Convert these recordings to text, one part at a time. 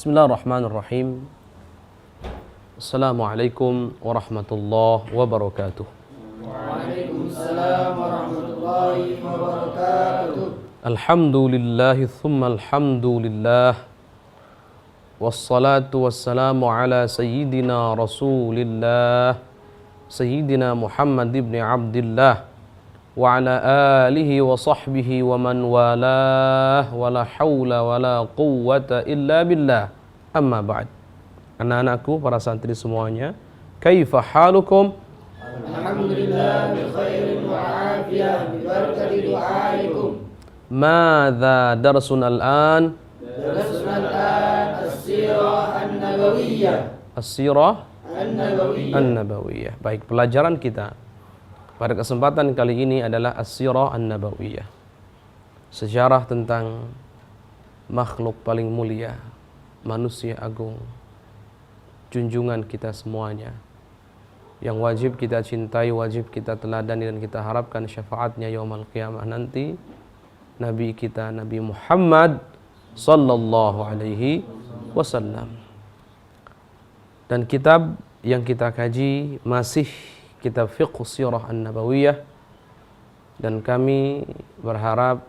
Bismillahirrahmanirrahim. Assalamualaikum warahmatullahi wabarakatuh. Waalaikumsalam warahmatullahi wabarakatuh. Alhamdulillahi thumma alhamdulillah. Wassalatu wassalamu ala sayyidina rasulillah Sayyidina Muhammad ibn Abdillah wa ala alihi wa sahbihi wa man walah wa la hawla wa la quwwata illa billah. Amma ba'd. Anak-anakku, para santri semuanya, kaifa halukum? Alhamdulillah bi khairin wa afiyah bi barakati du'aikum. Madza darsun al-an? Darasna al-an as-sirah an-nabawiyyah. As-sirah An-nabawiyyah. An-nabawiyah. Baik, pelajaran kita pada kesempatan kali ini adalah As-sirah An-nabawiyah. Sejarah tentang makhluk paling mulia, manusia agung, junjungan kita semuanya, yang wajib kita cintai, wajib kita teladani, dan kita harapkan syafaatnya yaumul qiyamah nanti, Nabi kita, Nabi Muhammad sallallahu alaihi wasallam. Dan kitab yang kita kaji masih kitab Fiqh Sirah An-Nabawiyah, dan kami berharap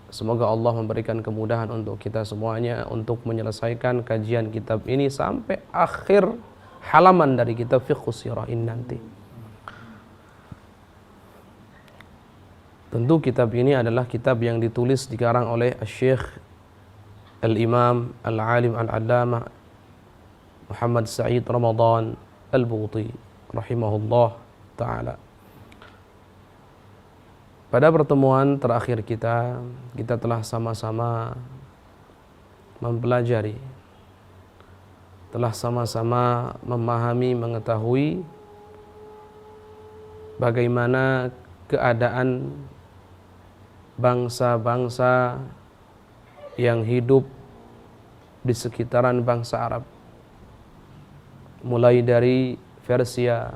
semoga Allah memberikan kemudahan untuk kita semuanya untuk menyelesaikan kajian kitab ini sampai akhir halaman dari kitab Fiqh Sirah ini nanti. Tentu kitab ini adalah kitab yang ditulis dikarang oleh Syekh Al-Imam Al-Alim Al-Allamah Muhammad Sa'id Ramadan Al-Buti rahimahullah ta'ala. Pada pertemuan terakhir kita telah sama-sama mempelajari, telah sama-sama memahami, mengetahui bagaimana keadaan bangsa-bangsa yang hidup di sekitaran bangsa Arab, mulai dari Persia,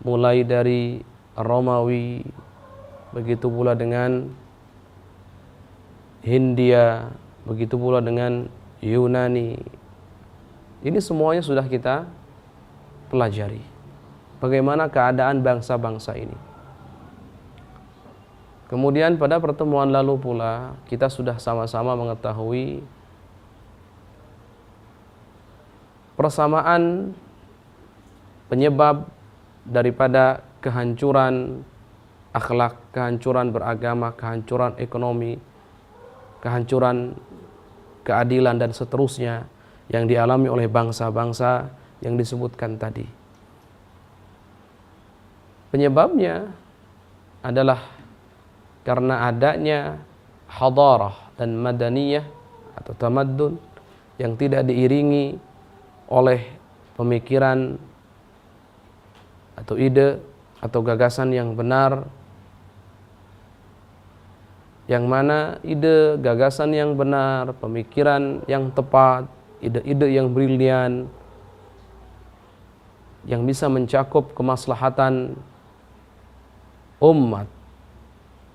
mulai dari Romawi, begitu pula dengan Hindia, begitu pula dengan Yunani. Ini semuanya sudah kita pelajari. Bagaimana keadaan bangsa-bangsa ini. Kemudian pada pertemuan lalu pula kita sudah sama-sama mengetahui persamaan penyebab daripada kehancuran akhlak, kehancuran beragama, kehancuran ekonomi, kehancuran keadilan dan seterusnya yang dialami oleh bangsa-bangsa yang disebutkan tadi. Penyebabnya adalah karena adanya hadarah dan madaniyah atau tamaddun yang tidak diiringi oleh pemikiran atau ide atau gagasan yang benar, yang mana ide, gagasan yang benar, pemikiran yang tepat, ide-ide yang brilian, yang bisa mencakup kemaslahatan umat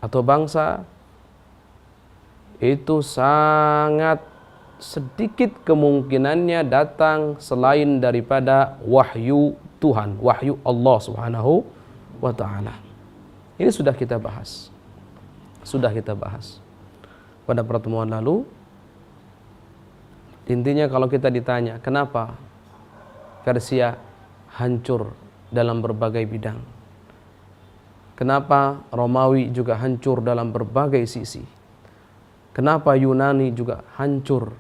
atau bangsa, itu sangat sedikit kemungkinannya datang selain daripada wahyu Tuhan, wahyu Allah Subhanahu wa ta'ala. Ini sudah kita bahas. Pada pertemuan lalu, intinya kalau kita ditanya kenapa Persia hancur dalam berbagai bidang, kenapa Romawi juga hancur dalam berbagai sisi, kenapa Yunani juga hancur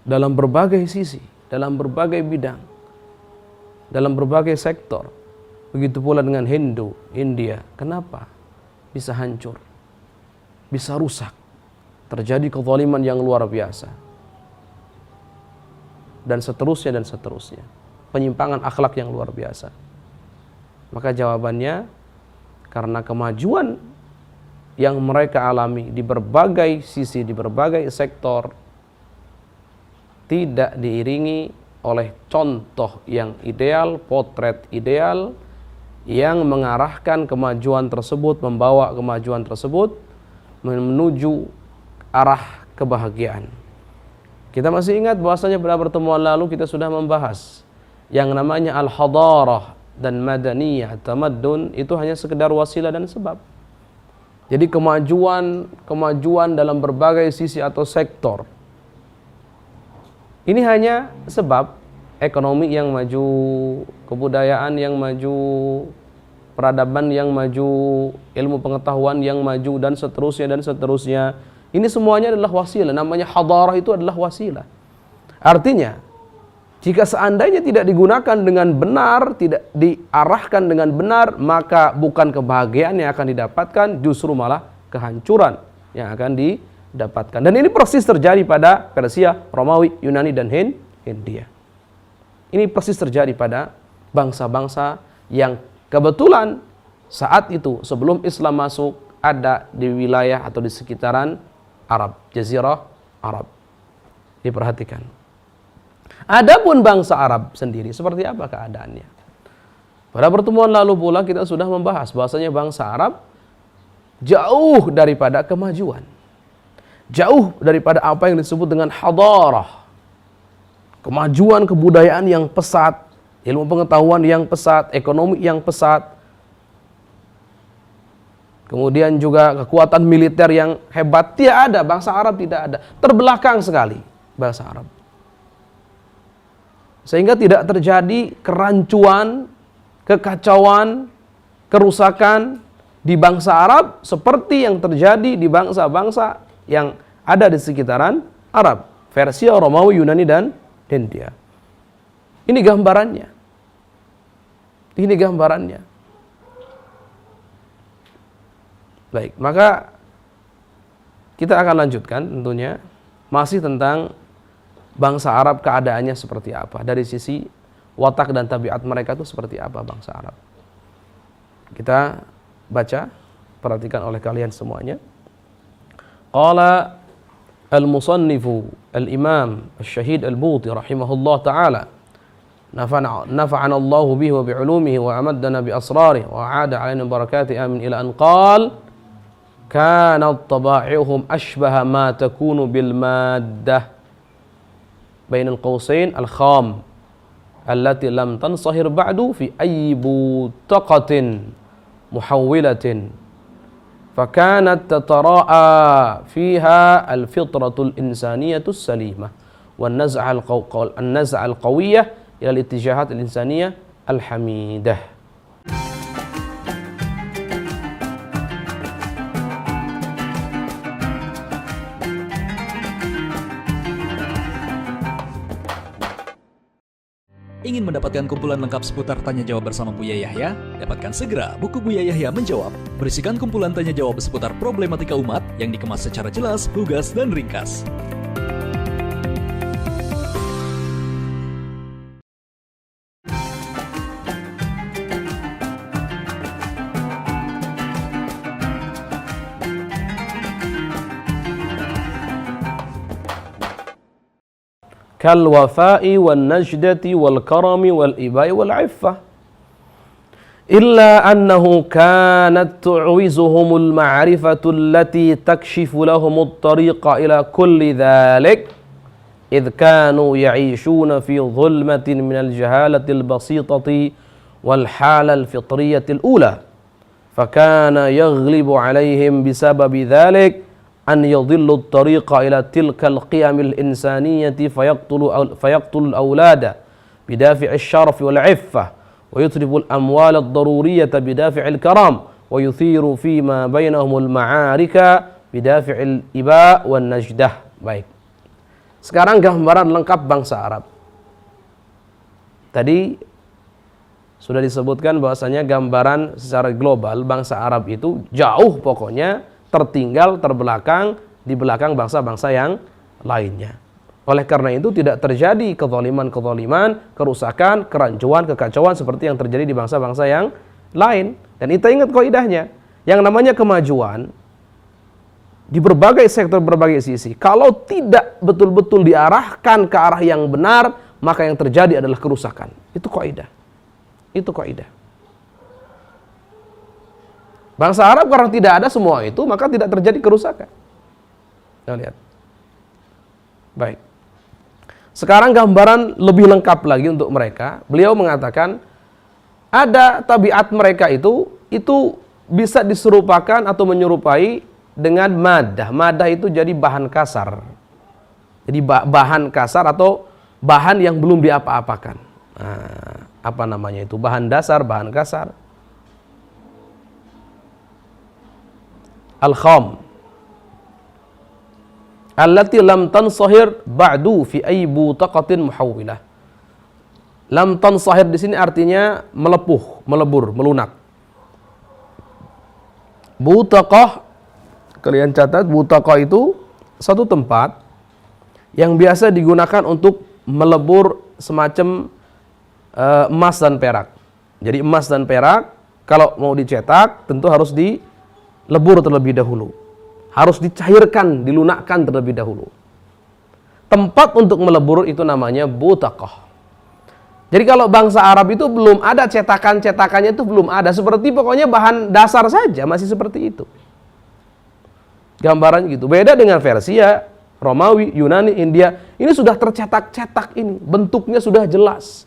dalam berbagai sisi, dalam berbagai bidang, dalam berbagai sektor, begitu pula dengan Hindu, India, kenapa bisa hancur, bisa rusak, terjadi kezaliman yang luar biasa, dan seterusnya, penyimpangan akhlak yang luar biasa. Maka jawabannya, karena kemajuan yang mereka alami di berbagai sisi, di berbagai sektor, tidak diiringi oleh contoh yang ideal, potret ideal yang mengarahkan kemajuan tersebut, membawa kemajuan tersebut menuju arah kebahagiaan. Kita masih ingat bahwasanya pada pertemuan lalu kita sudah membahas yang namanya al-hadarah dan madaniyah, tamaddun itu hanya sekedar wasilah dan sebab. Jadi kemajuan dalam berbagai sisi atau sektor ini hanya sebab. Ekonomi yang maju, kebudayaan yang maju, peradaban yang maju, ilmu pengetahuan yang maju, dan seterusnya dan seterusnya. Ini semuanya adalah wasilah. Namanya hadarah itu adalah wasilah. Artinya, jika seandainya tidak digunakan dengan benar, tidak diarahkan dengan benar, maka bukan kebahagiaan yang akan didapatkan, justru malah kehancuran yang akan didapatkan. Dan ini persis terjadi pada Persia, Romawi, Yunani, dan Hindia. Ini persis terjadi pada bangsa-bangsa yang kebetulan saat itu sebelum Islam masuk ada di wilayah atau di sekitaran Arab, Jazirah Arab. Diperhatikan. Adapun bangsa Arab sendiri seperti apa keadaannya? Pada pertemuan lalu pula kita sudah membahas bahwasanya bangsa Arab jauh daripada kemajuan. Jauh daripada apa yang disebut dengan hadarah. Kemajuan kebudayaan yang pesat, ilmu pengetahuan yang pesat, ekonomi yang pesat, kemudian juga kekuatan militer yang hebat. Tidak ada, bangsa Arab tidak ada. Terbelakang sekali bangsa Arab. Sehingga tidak terjadi kerancuan, kekacauan, kerusakan di bangsa Arab seperti yang terjadi di bangsa-bangsa yang ada di sekitaran Arab. Persia, Romawi, Yunani, dan Hindia. Ini gambarannya. Ini gambarannya. Baik, maka kita akan lanjutkan tentunya masih tentang bangsa Arab, keadaannya seperti apa, dari sisi watak dan tabiat mereka itu seperti apa bangsa Arab. Kita baca, perhatikan oleh kalian semuanya. Qala al-musannifu al-imam al-syahid al-Buti rahimahullah ta'ala nafa'ana Allah bihi wa bi'ulumihi wa amaddana bi asrarihi wa aada alaina barakatihi amin ila an qal kanat taba'i'uhum ashbaha ma takunu bil maddah bain al-qawsain al-kham allati lam tansahir ba'du fi ayyi butaqatin muhawwilatin فكانت تتراءى فيها الفطرة الإنسانية السليمة والنزعة القوية إلى الاتجاهات الإنسانية الحميدة. Ingin mendapatkan kumpulan lengkap seputar Tanya Jawab bersama Buya Yahya? Dapatkan segera buku Buya Yahya Menjawab. Berisikan kumpulan tanya jawab seputar problematika umat yang dikemas secara jelas, lugas, dan ringkas. كالوفاء والنجدة والكرم والإباء والعفة إلا أنه كانت تعوزهم المعرفة التي تكشف لهم الطريق إلى كل ذلك إذ كانوا يعيشون في ظلمة من الجهالة البسيطة والحالة الفطرية الأولى فكان يغلب عليهم بسبب ذلك أن يضلوا الطريق إلى تلك القيم الإنسانية فيقتل الأولاد بدافع الشرف والعفة ويترف الأموال الضرورية بدافع الكرام ويثير فيما بينهم المعارك بدافع الإباء والنجدة. Baik. Sekarang gambaran lengkap bangsa Arab. Tadi sudah disebutkan bahwasanya gambaran secara global bangsa Arab itu jauh pokoknya tertinggal, terbelakang di belakang bangsa-bangsa yang lainnya. Oleh karena itu tidak terjadi kezaliman-kezaliman, kerusakan, kerancuan, kekacauan seperti yang terjadi di bangsa-bangsa yang lain. Dan kita ingat kaidahnya, yang namanya kemajuan di berbagai sektor, berbagai sisi, kalau tidak betul-betul diarahkan ke arah yang benar, maka yang terjadi adalah kerusakan. Itu kaidah. Itu kaidah. Bangsa Arab karena tidak ada semua itu, maka tidak terjadi kerusakan. Kita lihat. Baik. Sekarang gambaran lebih lengkap lagi untuk mereka. Beliau mengatakan ada tabiat mereka itu bisa diserupakan atau menyerupai dengan madah. Madah itu jadi bahan kasar. Jadi bahan kasar atau bahan yang belum diapa-apakan. Nah, apa namanya itu? Bahan dasar, bahan kasar. Al-kham allati lam tansahir ba'du fi ay butaqatin muhawwilah. Lam tansahir di sini artinya melepuh, melebur, melunak. Butaqah, kalian catat, butaqah itu satu tempat yang biasa digunakan untuk melebur semacam emas dan perak. Jadi emas dan perak kalau mau dicetak tentu harus dilebur terlebih dahulu. Harus dicairkan, dilunakkan terlebih dahulu. Tempat untuk melebur itu namanya butaqah. Jadi kalau bangsa Arab itu belum ada cetakannya itu belum ada. Seperti pokoknya bahan dasar saja, masih seperti itu. Gambaran gitu. Beda dengan Persia, Romawi, Yunani, India. Ini sudah tercetak-cetak ini. Bentuknya sudah jelas.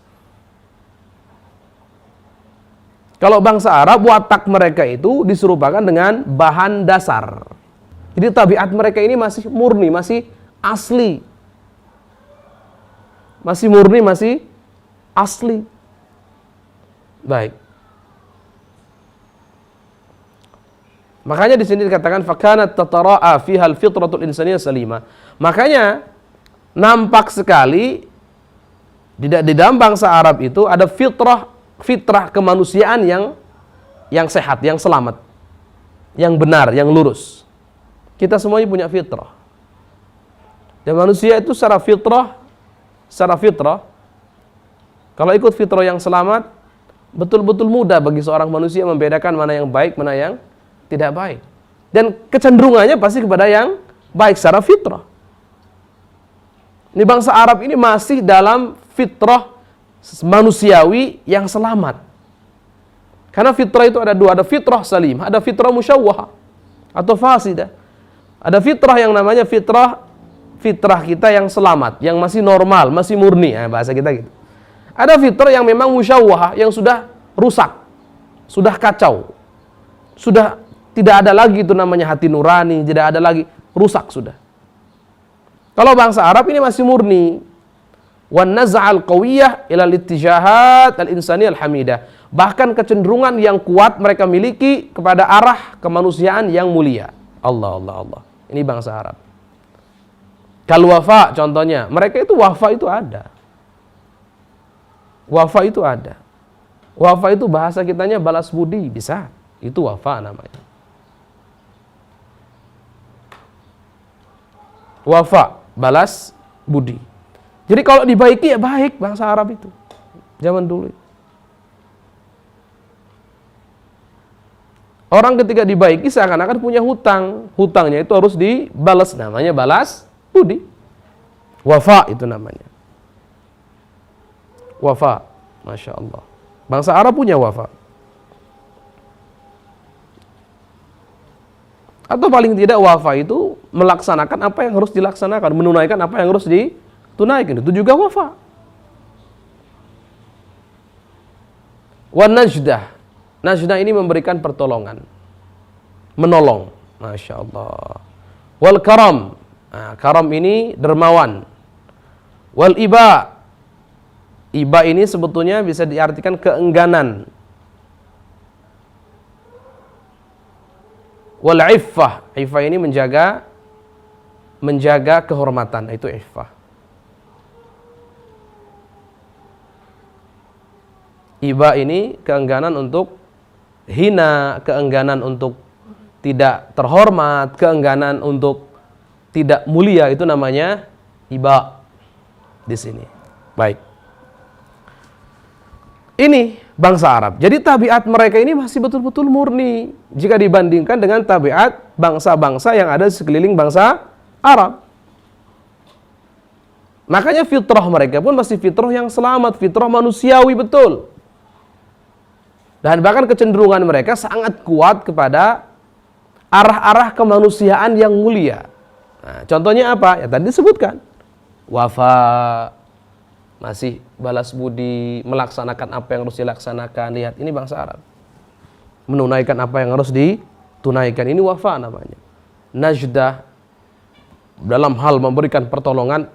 Kalau bangsa Arab, watak mereka itu diserupakan dengan bahan dasar. Jadi tabiat mereka ini masih murni, masih asli. Masih murni, masih asli. Baik. Makanya di sini dikatakan fakanat tatara'a fiha al-fitratul insaniyah salimah. Makanya nampak sekali di dalam bangsa Arab itu ada fitrah kemanusiaan yang sehat, yang selamat, yang benar, yang lurus. Kita semuanya punya fitrah. Dan manusia itu secara fitrah, kalau ikut fitrah yang selamat, betul-betul mudah bagi seorang manusia membedakan mana yang baik, mana yang tidak baik. Dan kecenderungannya pasti kepada yang baik secara fitrah. Ini bangsa Arab ini masih dalam fitrah manusiawi yang selamat. Karena fitrah itu ada dua, ada fitrah salim, ada fitrah musyawwah atau fasidah. Ada fitrah yang namanya fitrah kita yang selamat, yang masih normal, masih murni, bahasa kita gitu. Ada fitrah yang memang musyawwah, yang sudah rusak, sudah kacau, sudah tidak ada lagi itu namanya hati nurani, tidak ada lagi, rusak sudah. Kalau bangsa Arab ini masih murni. Wan naz'al qawiyah ila al-ittijahat al-insaniyah al-hamidah. Bahkan kecenderungan yang kuat mereka miliki kepada arah kemanusiaan yang mulia. Allah. Ini bangsa Arab. Kal wafa contohnya, mereka itu wafa itu ada. Wafa itu ada. Wafa itu bahasa kitanya balas budi, bisa. Itu wafa namanya. Wafa, balas budi. Jadi kalau dibaiki ya baik bangsa Arab itu. Zaman dulu. Orang ketika dibaiki seakan-akan punya hutang. Hutangnya itu harus dibalas. Namanya balas budi. Wafa itu namanya. Wafa. Masya Allah. Bangsa Arab punya wafa. Atau paling tidak wafa itu melaksanakan apa yang harus dilaksanakan. Menunaikan apa yang harus ditunaikan. Itu juga wafa. Wa najdah. Najdah ini memberikan pertolongan, menolong, masya Allah. Wal karam, karam ini dermawan. Wal iba, iba ini sebetulnya bisa diartikan keengganan. Wal iffah, iffah ini menjaga kehormatan, itu iffah. Iba ini keengganan untuk hina, keengganan untuk tidak terhormat, keengganan untuk tidak mulia, itu namanya iba di sini. Baik. Ini bangsa Arab. Jadi tabiat mereka ini masih betul-betul murni jika dibandingkan dengan tabiat bangsa-bangsa yang ada di sekeliling bangsa Arab. Makanya fitrah mereka pun masih fitrah yang selamat, fitrah manusiawi betul. Dan bahkan kecenderungan mereka sangat kuat kepada arah-arah kemanusiaan yang mulia. Nah, contohnya apa? Ya tadi disebutkan. Wafa, masih balas budi, melaksanakan apa yang harus dilaksanakan. Lihat, ini bangsa Arab. Menunaikan apa yang harus ditunaikan. Ini wafa namanya. Najdah dalam hal memberikan pertolongan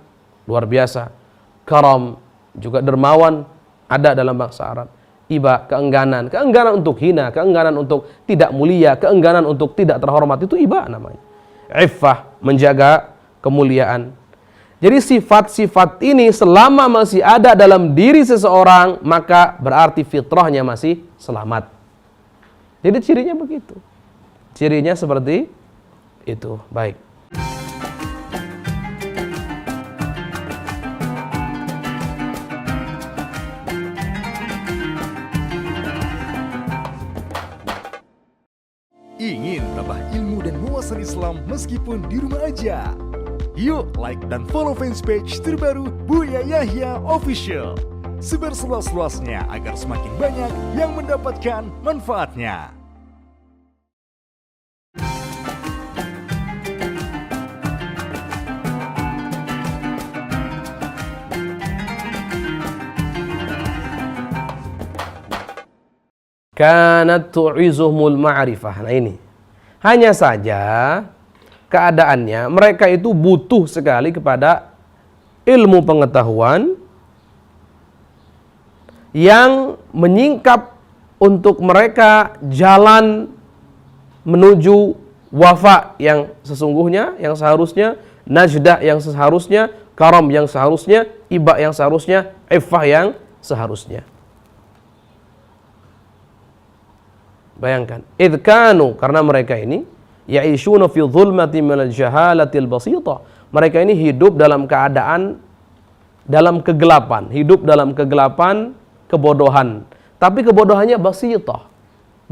luar biasa. Karam, juga dermawan ada dalam bangsa Arab. Iba, keengganan untuk hina, keengganan untuk tidak mulia, keengganan untuk tidak terhormat, itu iba namanya. Iffah, menjaga kemuliaan. Jadi sifat-sifat ini selama masih ada dalam diri seseorang, maka berarti fitrahnya masih selamat. Jadi cirinya begitu. Cirinya seperti itu. Baik. Ingin tambah ilmu dan wawasan Islam meskipun di rumah aja? Yuk like dan follow fanpage terbaru Buya Yahya Official. Sebar seluas-luasnya agar semakin banyak yang mendapatkan manfaatnya. Kanat tu'izuhumul ma'rifah. Nah ini. Hanya saja keadaannya mereka itu butuh sekali kepada ilmu pengetahuan yang menyingkap untuk mereka jalan menuju wafa yang sesungguhnya, yang seharusnya, najdah yang seharusnya, karam yang seharusnya, iba yang seharusnya, iffah yang seharusnya. Bayangkan, idkanu, karena mereka ini ya'ishuna fi dhulmati minal jahalatil basita. Mereka ini hidup dalam keadaan dalam kegelapan, hidup dalam kegelapan kebodohan. Tapi kebodohannya basita.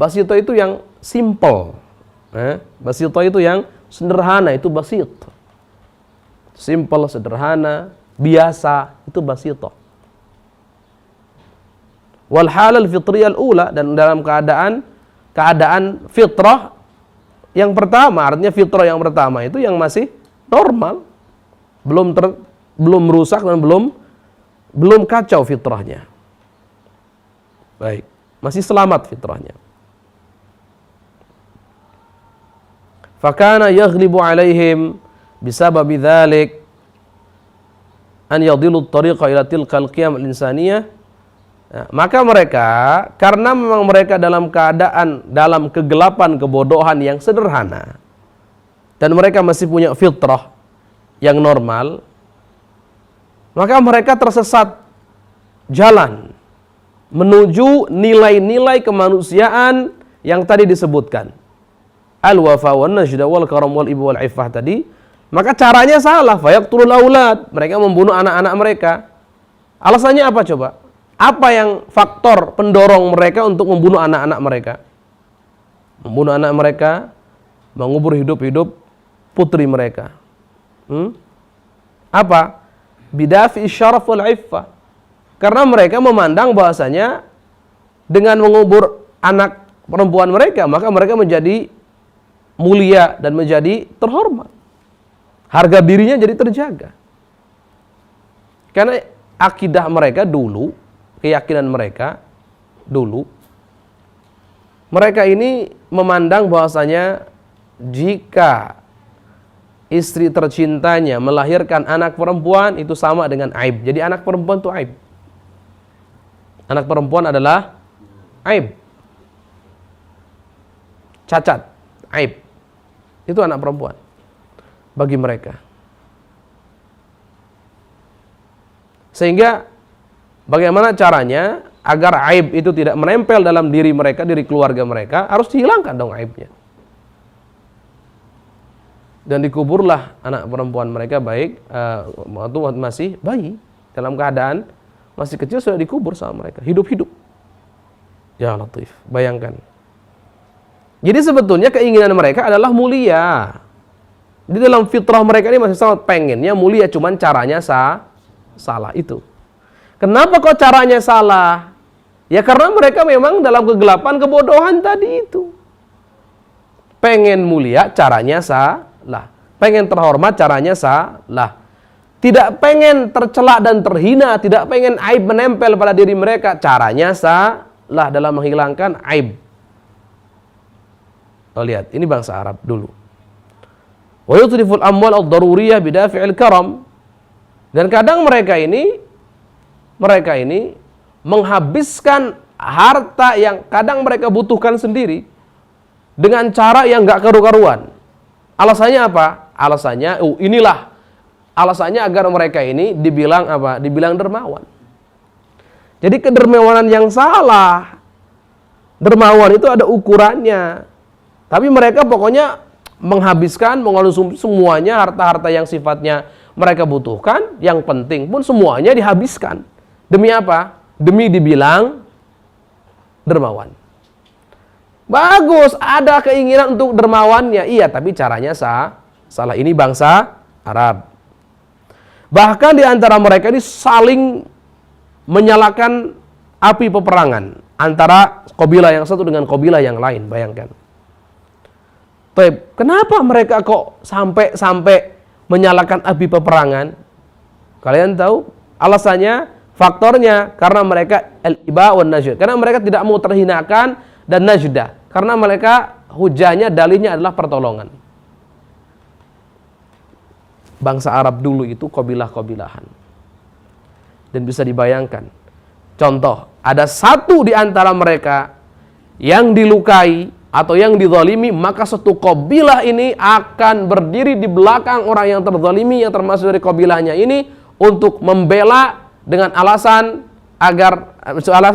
Basita itu yang simple. Basita itu yang sederhana, itu basit. Simple, sederhana, biasa, itu basita. Wal halal fitriyal ula, dan dalam keadaan fitrah yang pertama, artinya fitrah yang pertama itu yang masih normal, belum rusak dan belum kacau fitrahnya. Baik, masih selamat fitrahnya. Fakana yaghlibu alaihim bisababi dzalik an yadilu at-tariqa ila tilka al-qiyam al-insaniyah. Nah, maka mereka, karena memang mereka dalam keadaan dalam kegelapan kebodohan yang sederhana dan mereka masih punya fitrah yang normal, maka mereka tersesat jalan menuju nilai-nilai kemanusiaan yang tadi disebutkan, al-wafa wan najda wal karam wal ibu wal iffah tadi. Maka caranya salah, fayaqtulul aulad, mereka membunuh anak-anak mereka. Alasannya apa coba? Apa yang faktor pendorong mereka untuk membunuh anak-anak mereka? Membunuh anak mereka, mengubur hidup-hidup putri mereka. Apa? Bidafi syaraf wal iffah. Karena mereka memandang bahasanya dengan mengubur anak perempuan mereka, maka mereka menjadi mulia dan menjadi terhormat. Harga dirinya jadi terjaga. Karena akidah mereka dulu, keyakinan mereka dulu, mereka ini memandang bahwasanya jika istri tercintanya melahirkan anak perempuan itu sama dengan aib. Jadi anak perempuan itu aib. Anak perempuan adalah aib. Cacat, aib. Itu anak perempuan bagi mereka. Sehingga bagaimana caranya agar aib itu tidak menempel dalam diri mereka, diri keluarga mereka, harus dihilangkan dong aibnya. Dan dikuburlah anak perempuan mereka baik waktu masih bayi, dalam keadaan masih kecil sudah dikubur sama mereka, hidup-hidup. Ya Latif, bayangkan. Jadi sebetulnya keinginan mereka adalah mulia. Di dalam fitrah mereka ini masih sangat pengennya mulia, cuman caranya salah itu. Kenapa kok caranya salah? Ya karena mereka memang dalam kegelapan kebodohan tadi itu. Pengen mulia, caranya salah. Pengen terhormat, caranya salah. tidak pengen tercela dan terhina, tidak pengen aib menempel pada diri mereka. Caranya salah dalam menghilangkan aib. Oh, lihat, ini bangsa Arab dulu. Wa yutriful amwal ad-daruriyah bidafi'il karam. Dan kadang mereka ini menghabiskan harta yang kadang mereka butuhkan sendiri dengan cara yang gak karu-karuan. Alasannya apa? Alasannya, alasannya agar mereka ini dibilang apa? Dibilang dermawan. Jadi kedermawanan yang salah. Dermawan itu ada ukurannya. Tapi mereka pokoknya menghabiskan, mengonsumsi semuanya harta-harta yang sifatnya mereka butuhkan, yang penting pun semuanya dihabiskan. Demi apa? Demi dibilang dermawan. Bagus, ada keinginan untuk dermawannya. Iya, tapi caranya salah. Ini bangsa Arab. Bahkan di antara mereka ini saling menyalakan api peperangan antara kabilah yang satu dengan kabilah yang lain. Bayangkan. Kenapa mereka kok sampai menyalakan api peperangan? Kalian tahu alasannya, faktornya karena mereka al-iba wan najd. Karena mereka tidak mau terhinakan dan najdah. Karena mereka hujahnya, dalilnya adalah pertolongan. Bangsa Arab dulu itu kabilah-kabilahan. Dan bisa dibayangkan. Contoh, ada satu di antara mereka yang dilukai atau yang dizalimi, maka satu kabilah ini akan berdiri di belakang orang yang terzalimi, yang termasuk dari kabilahnya ini, untuk membela dengan alasan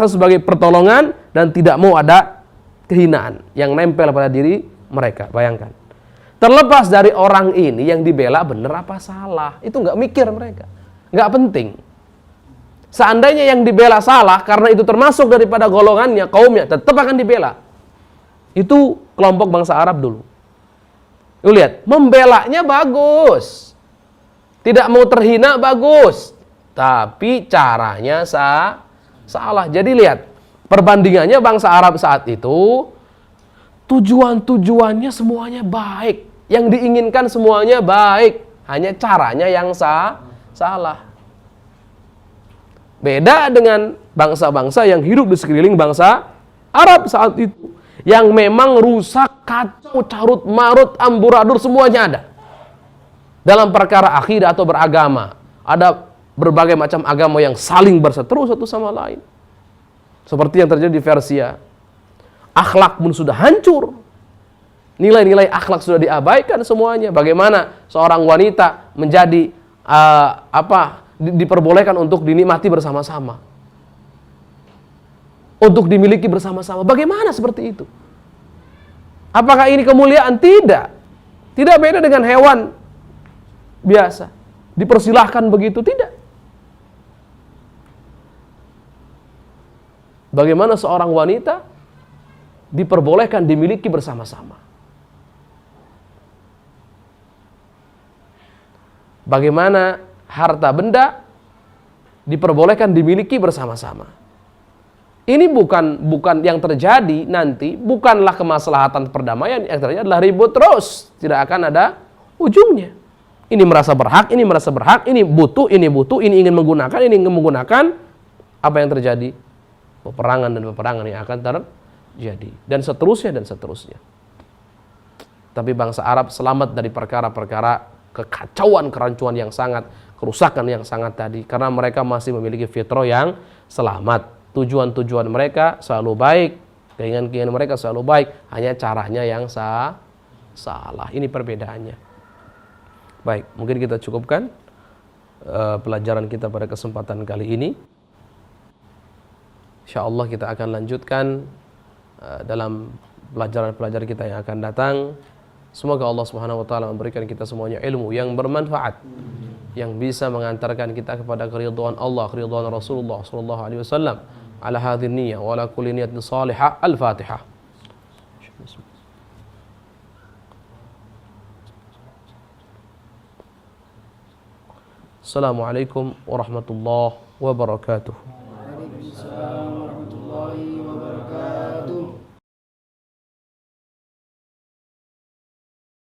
sebagai pertolongan dan tidak mau ada kehinaan yang nempel pada diri mereka. Bayangkan. Terlepas dari orang ini yang dibela benar apa salah, itu nggak mikir mereka, nggak penting. Seandainya yang dibela salah karena itu termasuk daripada golongannya, kaumnya, tetap akan dibela. Itu kelompok bangsa Arab dulu. Lu lihat, membelanya bagus. Tidak mau terhina bagus. Tapi caranya salah. Jadi lihat, perbandingannya bangsa Arab saat itu, tujuannya semuanya baik. Yang diinginkan semuanya baik. Hanya caranya yang salah. Beda dengan bangsa-bangsa yang hidup di sekeliling bangsa Arab saat itu. Yang memang rusak, kacau, carut, marut, amburadul, semuanya ada. Dalam perkara akidah atau beragama. Ada berbagai macam agama yang saling berseteru satu sama lain. Seperti yang terjadi di Persia. Akhlak pun sudah hancur. Nilai-nilai akhlak sudah diabaikan semuanya. Bagaimana seorang wanita menjadi diperbolehkan untuk dinikmati bersama-sama, untuk dimiliki bersama-sama. Bagaimana seperti itu? Apakah ini kemuliaan? Tidak. Tidak beda dengan hewan biasa. Dipersilahkan begitu? Tidak. Bagaimana seorang wanita diperbolehkan dimiliki bersama-sama? Bagaimana harta benda diperbolehkan dimiliki bersama-sama? Ini bukan yang terjadi nanti, bukanlah kemaslahatan perdamaian, yang terjadi adalah ribut terus, tidak akan ada ujungnya. Ini merasa berhak, ini merasa berhak, ini butuh, ini ingin menggunakan, ini ingin menggunakan. Apa yang terjadi? Peperangan dan peperangan yang akan terjadi, dan seterusnya. Tapi bangsa Arab selamat dari perkara-perkara kekacauan, kerancuan yang sangat, kerusakan yang sangat tadi, karena mereka masih memiliki fitrah yang selamat. Tujuan mereka selalu baik, keinginan mereka selalu baik, hanya caranya yang salah. Ini perbedaannya. Baik, mungkin kita cukupkan pelajaran kita pada kesempatan kali ini. InsyaAllah kita akan lanjutkan dalam pelajaran-pelajaran kita yang akan datang. Semoga Allah Subhanahu wa taala memberikan kita semuanya ilmu yang bermanfaat, yang bisa mengantarkan kita kepada keridhaan Allah, keridhaan Rasulullah sallallahu alaihi wasallam. Ala hadhihi niyyah wa ala kulli niyatin salihah. Al-Fatihah. Assalamualaikum warahmatullahi wabarakatuh.